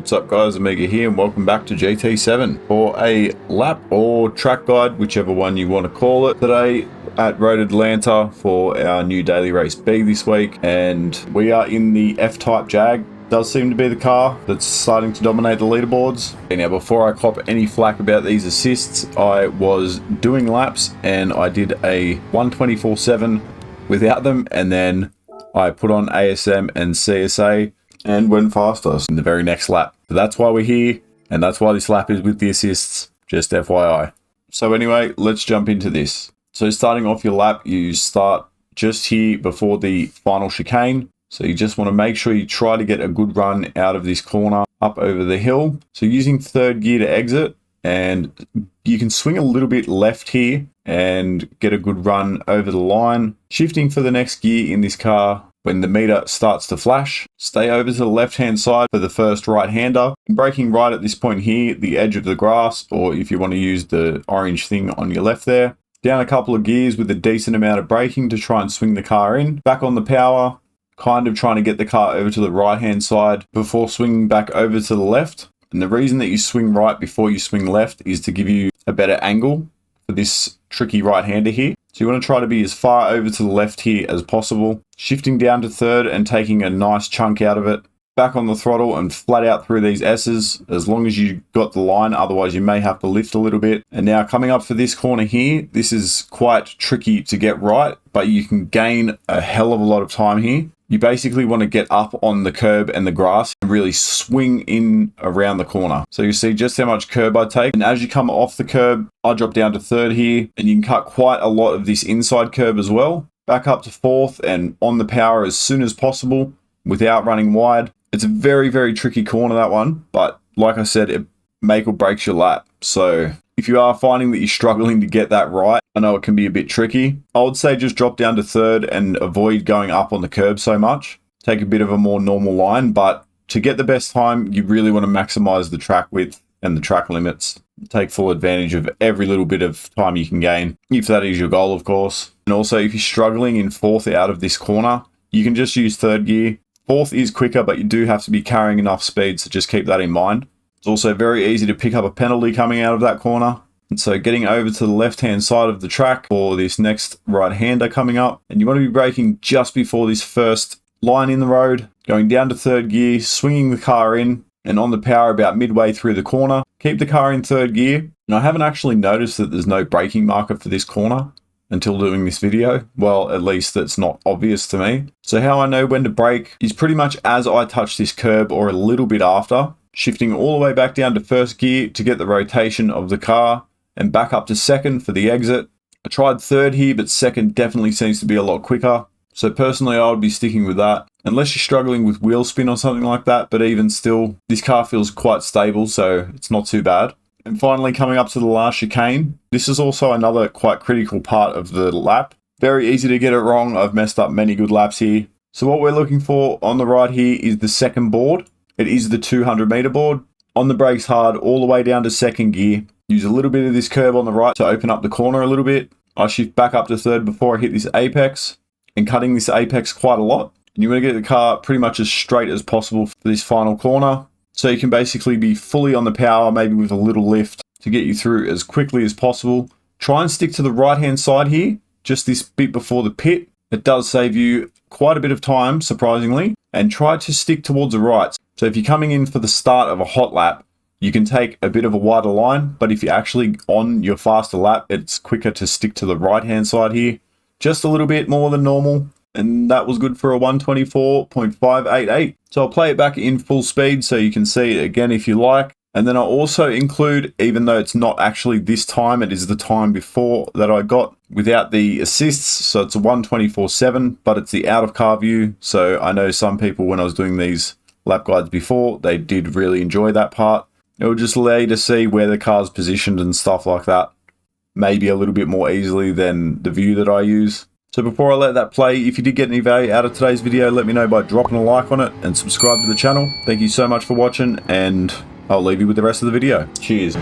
What's up guys, Omega here and welcome back to GT7 for a lap or track guide, whichever one you want to call it. Today at Road Atlanta for our new daily race B this week, and we are in the F-Type Jag. Does seem to be the car that's starting to dominate the leaderboards. Okay, now before I cop any flack about these assists, I was doing laps and I did a 124.7 without them, and then I put on ASM and CSA and went faster in the very next lap. So that's why we're here, and that's why this lap is with the assists, just FYI. So anyway, let's jump into this. So starting off your lap, you start just here before the final chicane. So you just want to make sure you try to get a good run out of this corner up over the hill. So using third gear to exit, and you can swing a little bit left here and get a good run over the line. Shifting for the next gear in this car, when the meter starts to flash, stay over to the left-hand side for the first right-hander. Braking right at this point here, the edge of the grass, or if you want to use the orange thing on your left there. Down a couple of gears with a decent amount of braking to try and swing the car in. Back on the power, kind of trying to get the car over to the right-hand side before swinging back over to the left. And the reason that you swing right before you swing left is to give you a better angle for this tricky right-hander here. So you want to try to be as far over to the left here as possible. Shifting down to third and taking a nice chunk out of it. Back on the throttle and flat out through these S's as long as you got the line, otherwise you may have to lift a little bit. And now coming up for this corner here, this is quite tricky to get right, but you can gain a hell of a lot of time here. You basically want to get up on the curb and the grass and really swing in around the corner. So you see just how much curb I take. And as you come off the curb, I drop down to third here, and you can cut quite a lot of this inside curb as well. Back up to fourth and on the power as soon as possible without running wide. It's a very, very tricky corner, that one. But like I said, it make or breaks your lap. So if you are finding that you're struggling to get that right, I know it can be a bit tricky. I would say just drop down to third and avoid going up on the curb so much. Take a bit of a more normal line, but to get the best time, you really want to maximize the track width and the track limits. Take full advantage of every little bit of time you can gain, if that is your goal, of course. And also, if you're struggling in fourth out of this corner, you can just use third gear. Fourth is quicker, but you do have to be carrying enough speed, so just keep that in mind. It's also very easy to pick up a penalty coming out of that corner. And so getting over to the left-hand side of the track for this next right-hander coming up. And you want to be braking just before this first line in the road. Going down to third gear, swinging the car in, and on the power about midway through the corner. Keep the car in third gear. And I haven't actually noticed that there's no braking marker for this corner until doing this video. Well, at least that's not obvious to me. So how I know when to brake is pretty much as I touch this curb or a little bit after. Shifting all the way back down to first gear to get the rotation of the car, and back up to second for the exit. I tried third here, but second definitely seems to be a lot quicker. So personally, I would be sticking with that. Unless you're struggling with wheel spin or something like that, but even still, this car feels quite stable, so it's not too bad. And finally, coming up to the last chicane. This is also another quite critical part of the lap. Very easy to get it wrong. I've messed up many good laps here. So what we're looking for on the right here is the second board. It is the 200 meter board. On the brakes hard, all the way down to second gear. Use a little bit of this curb on the right to open up the corner a little bit. I shift back up to third before I hit this apex, and cutting this apex quite a lot. And you want to get the car pretty much as straight as possible for this final corner. So you can basically be fully on the power, maybe with a little lift to get you through as quickly as possible. Try and stick to the right-hand side here, just this bit before the pit. It does save you quite a bit of time, surprisingly, and try to stick towards the right. So if you're coming in for the start of a hot lap, you can take a bit of a wider line, but if you're actually on your faster lap, it's quicker to stick to the right-hand side here. Just a little bit more than normal, and that was good for a 124.588. So I'll play it back in full speed so you can see it again if you like. And then I'll also include, even though it's not actually this time, it is the time before that I got without the assists. So it's a 124.7, but it's the out of car view. So I know some people, when I was doing these lap guides before, they did really enjoy that part. It will just allow you to see where the car's positioned and stuff like that, maybe a little bit more easily than the view that I use. So before I let that play, if you did get any value out of today's video, let me know by dropping a like on it and subscribe to the channel. Thank you so much for watching, and I'll leave you with the rest of the video. Cheers.